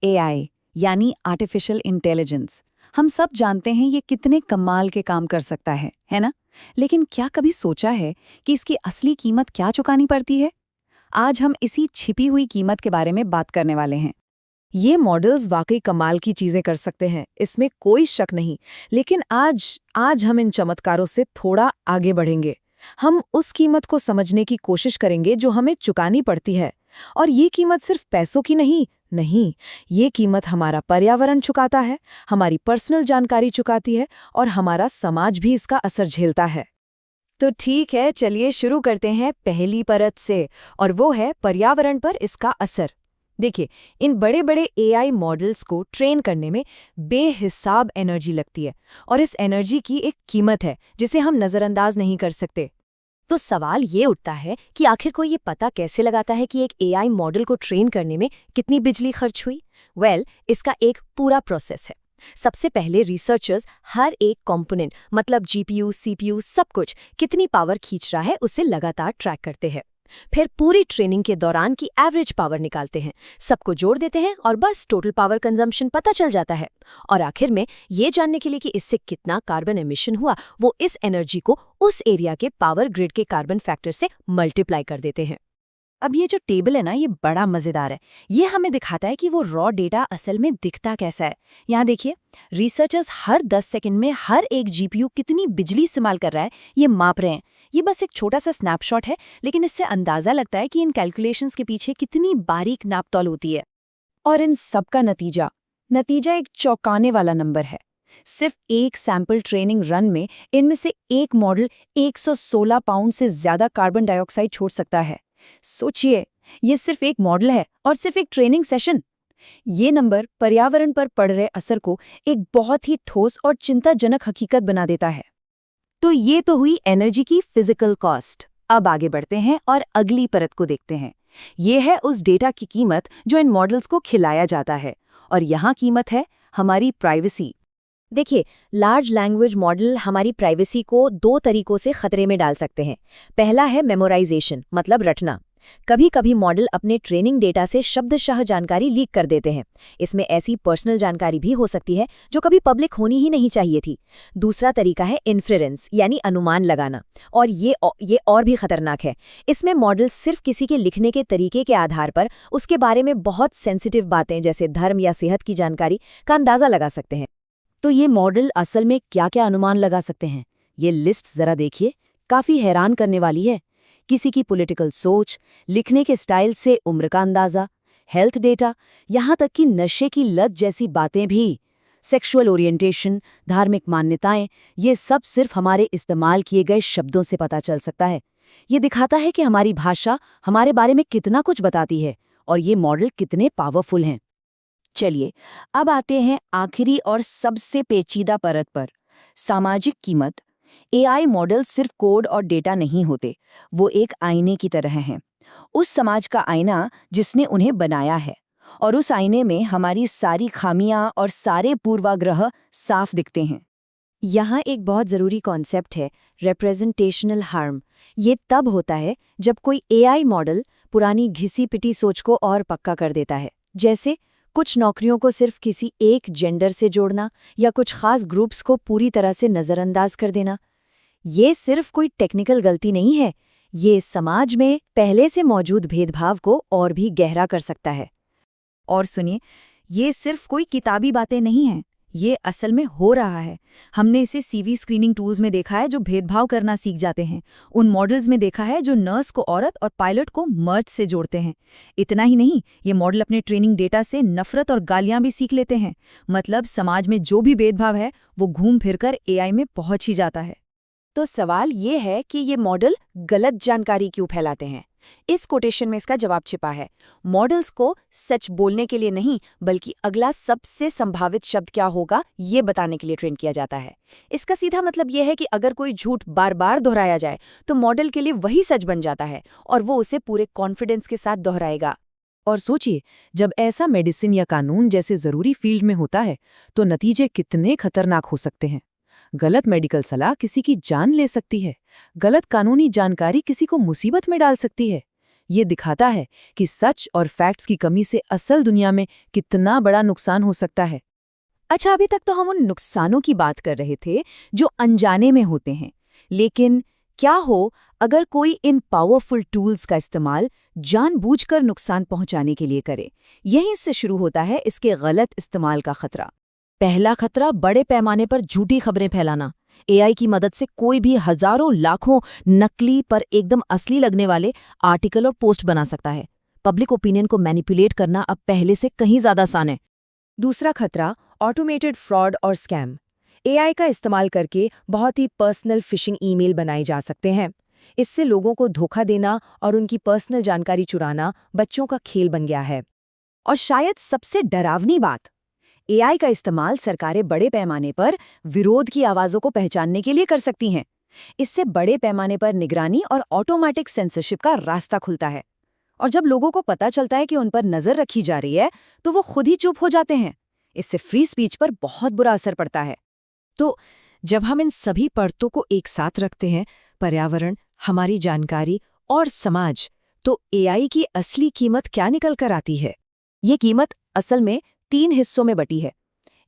AI यानी artificial intelligence, हम सब जानते हैं ये कितने कमाल के काम कर सकता है ना? लेकिन क्या कभी सोचा है कि इसकी असली कीमत क्या चुकानी पड़ती है? आज हम इसी छिपी हुई कीमत के बारे में बात करने वाले हैं। ये मॉडल्स वाकई कमाल की चीजें कर सकते हैं, इसमें कोई शक नहीं। लेकिन आज हम इन चमत्कारों से थोड़ा आगे बढ़ेंगे। हम उस कीमत को समझने की कोशिश करेंगे जो हमें चुकानी पड़ती है। और ये कीमत सिर्फ पैसों की नहीं, ये कीमत हमारा पर्यावरण चुकाता है, हमारी पर्सनल जानकारी चुकाती है और हमारा समाज भी इसका असर झेलता है। तो ठीक है, चलिए शुरू करते हैं पहली परत से, और वो है पर्यावरण पर इसका असर। देखिए, इन बड़े बड़े एआई मॉडल्स को ट्रेन करने में बेहिसाब एनर्जी लगती है, और इस एनर्जी की एक कीमत है जिसे हम नज़रअंदाज नहीं कर सकते। तो सवाल ये उठता है कि आखिर कोई ये पता कैसे लगाता है कि एक एआई मॉडल को ट्रेन करने में कितनी बिजली खर्च हुई? इसका एक पूरा प्रोसेस है। सबसे पहले रिसर्चर्स हर एक कंपोनेंट, मतलब जीपीयू, सीपीयू, सब कुछ कितनी पावर खींच रहा है उसे लगातार ट्रैक करते हैं। फिर पूरी ट्रेनिंग के दौरान की एवरेज पावर निकालते हैं, सबको जोड़ देते हैं और बस टोटल पावर कंजम्पशन पता चल जाता है। और आखिर में ये जानने के लिए कि इससे कितना कार्बन एमिशन हुआ, वो इस एनर्जी को उस एरिया के पावर ग्रिड के कार्बन फैक्टर से मल्टीप्लाई कर देते हैं। अब ये जो टेबल है ना, ये बड़ा मजेदार है। ये हमें दिखाता है कि वो रॉ डेटा असल में दिखता कैसा है। यहाँ देखिए, रिसर्चर्स हर 10 सेकंड में हर एक जीपीयू कितनी बिजली इस्तेमाल कर रहा है ये माप रहे हैं। ये बस एक छोटा सा स्नैपशॉट है, लेकिन इससे अंदाजा लगता है कि इन कैलकुलेशंस के पीछे कितनी बारीक नापतौल होती है। और इन सब का नतीजा एक चौंकाने वाला नंबर है। सिर्फ एक सैंपल ट्रेनिंग रन में इनमें से एक मॉडल 116 पाउंड से ज्यादा कार्बन डाइऑक्साइड छोड़ सकता है। सोचिए, ये सिर्फ एक मॉडल है और सिर्फ एक ट्रेनिंग सेशन। ये नंबर पर्यावरण पर पड़ रहे असर को एक बहुत ही ठोस और चिंताजनक हकीकत बना देता है। तो ये तो हुई एनर्जी की फिजिकल कॉस्ट। अब आगे बढ़ते हैं और अगली परत को देखते हैं। ये है उस डेटा की कीमत जो इन मॉडल्स को खिलाया जाता है, और यहाँ कीमत है हमारी प्राइवेसी। देखिए, लार्ज लैंग्वेज मॉडल हमारी प्राइवेसी को दो तरीकों से खतरे में डाल सकते हैं। पहला है मेमोराइजेशन, मतलब रटना। कभी कभी मॉडल अपने ट्रेनिंग डेटा से शब्दशः जानकारी लीक कर देते हैं। इसमें ऐसी पर्सनल जानकारी भी हो सकती है जो कभी पब्लिक होनी ही नहीं चाहिए थी। दूसरा तरीका है इन्फ्रेंस, यानी अनुमान लगाना, और ये और भी खतरनाक है। इसमें मॉडल सिर्फ किसी के लिखने के तरीके के आधार पर उसके बारे में बहुत सेंसिटिव बातें जैसे धर्म या सेहत की जानकारी का अंदाजा लगा सकते हैं। तो ये मॉडल असल में क्या-क्या अनुमान लगा सकते हैं? ये लिस्ट जरा देखिए, काफी हैरान करने वाली है। किसी की पॉलिटिकल सोच, लिखने के स्टाइल से उम्र का अंदाजा, हेल्थ डेटा, यहाँ तक कि नशे की लत जैसी बातें भी, सेक्सुअल ओरिएंटेशन, धार्मिक मान्यताएं, ये सब सिर्फ हमारे इस्तेमाल किए गए शब्दों से पता चल सकता है। ये दिखाता है कि हमारी भाषा हमारे बारे में कितना कुछ बताती है और ये मॉडल कितने पावरफुल हैं। चलिए, अब आते हैं आखिरी और सबसे पेचीदा परत पर, सामाजिक कीमत। एआई मॉडल सिर्फ कोड और डेटा नहीं होते, वो एक आईने की तरह हैं। उस समाज का आईना जिसने उन्हें बनाया है, और उस आईने में हमारी सारी खामियां और सारे पूर्वाग्रह साफ दिखते हैं। यहाँ एक बहुत ज़रूरी कॉन्सेप्ट है, रिप्रेजेंटेशनल हार्म। ये तब होता है जब कोई एआई मॉडल पुरानी घिसी पिटी सोच को और पक्का कर देता है। जैसे कुछ नौकरियों को सिर्फ किसी एक जेंडर से जोड़ना, या कुछ खास ग्रुप्स को पूरी तरह से नज़रअंदाज कर देना। ये सिर्फ कोई टेक्निकल गलती नहीं है, ये समाज में पहले से मौजूद भेदभाव को और भी गहरा कर सकता है। और सुनिए, ये सिर्फ कोई किताबी बातें नहीं हैं, ये असल में हो रहा है। हमने इसे सीवी स्क्रीनिंग टूल्स में देखा है जो भेदभाव करना सीख जाते हैं। उन मॉडल्स में देखा है जो नर्स को औरत और पायलट को मर्द से जोड़ते हैं। इतना ही नहीं, ये मॉडल अपने ट्रेनिंग डेटा से नफरत और गालियां भी सीख लेते हैं। मतलब समाज में जो भी भेदभाव है वो घूम फिरकर एआई में पहुंच ही जाता है। तो सवाल ये है कि ये मॉडल गलत जानकारी क्यों फैलाते हैं? इस कोटेशन में इसका जवाब छिपा है। मॉडल्स को सच बोलने के लिए नहीं, बल्कि अगला सबसे संभावित शब्द क्या होगा ये बताने के लिए ट्रेन किया जाता है। इसका सीधा मतलब यह है कि अगर कोई झूठ बार बार दोहराया जाए तो मॉडल के लिए वही सच बन जाता है, और वो उसे पूरे कॉन्फिडेंस के साथ दोहराएगा। और सोचिए, जब ऐसा मेडिसिन या कानून जैसे जरूरी फील्ड में होता है तो नतीजे कितने खतरनाक हो सकते हैं। गलत मेडिकल सलाह किसी की जान ले सकती है, गलत कानूनी जानकारी किसी को मुसीबत में डाल सकती है। ये दिखाता है कि सच और फैक्ट्स की कमी से असल दुनिया में कितना बड़ा नुकसान हो सकता है। अच्छा, अभी तक तो हम उन नुकसानों की बात कर रहे थे जो अनजाने में होते हैं, लेकिन क्या हो अगर कोई इन पावरफुल टूल्स का इस्तेमाल जानबूझकर नुकसान पहुंचाने के लिए करे? यहीं से शुरू होता है इसके गलत इस्तेमाल का खतरा। पहला खतरा बड़े पैमाने पर झूठी खबरें फैलाना। एआई की मदद से कोई भी हजारों लाखों नकली पर एकदम असली लगने वाले आर्टिकल और पोस्ट बना सकता है। पब्लिक ओपिनियन को मैनिपुलेट करना अब पहले से कहीं ज्यादा आसान है। दूसरा खतरा ऑटोमेटेड फ्रॉड और स्कैम। एआई का इस्तेमाल करके बहुत ही पर्सनल फिशिंग ईमेल बनाए जा सकते हैं। इससे लोगों को धोखा देना और उनकी पर्सनल जानकारी चुराना बच्चों का खेल बन गया है। और शायद सबसे डरावनी बात, एआई का इस्तेमाल सरकारें बड़े पैमाने पर विरोध की आवाज़ों को पहचानने के लिए कर सकती हैं। इससे बड़े पैमाने पर निगरानी और ऑटोमेटिक सेंसरशिप का रास्ता खुलता है। और जब लोगों को पता चलता है कि उन पर नज़र रखी जा रही है, तो वो खुद ही चुप हो जाते हैं। इससे फ्री स्पीच पर बहुत बुरा असर पड़ता है। तो जब हम इन सभी परतों को एक साथ रखते हैं, पर्यावरण, हमारी जानकारी और समाज, तो एआई की असली कीमत क्या निकल कर आती है? ये कीमत असल में 3 हिस्सों में बटी है।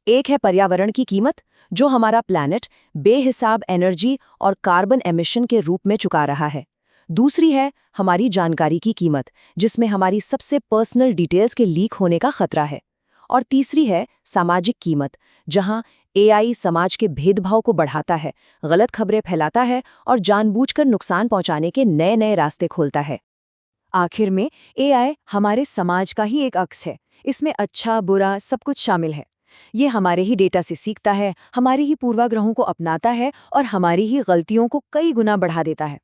एक है पर्यावरण की कीमत, जो हमारा प्लैनेट बेहिसाब एनर्जी और कार्बन एमिशन के रूप में चुका रहा है। दूसरी है हमारी जानकारी की कीमत, जिसमें हमारी सबसे पर्सनल डिटेल्स के लीक होने का खतरा है। और तीसरी है सामाजिक कीमत, जहां एआई समाज के भेदभाव को बढ़ाता है, गलत खबरें फैलाता है और जानबूझकर नुकसान पहुंचाने के नए नए रास्ते खोलता है। आखिर में एआई हमारे समाज का ही एक अक्स है। इसमें अच्छा बुरा सब कुछ शामिल है। ये हमारे ही डेटा से सीखता है, हमारी ही पूर्वाग्रहों को अपनाता है और हमारी ही गलतियों को कई गुना बढ़ा देता है।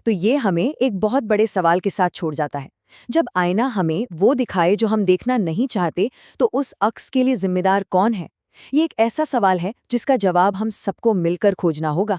तो ये हमें एक बहुत बड़े सवाल के साथ छोड़ जाता है। जब आईना हमें वो दिखाए जो हम देखना नहीं चाहते, तो उस अक्स के लिए जिम्मेदार कौन है? ये एक ऐसा सवाल है जिसका जवाब हम सबको मिलकर खोजना होगा।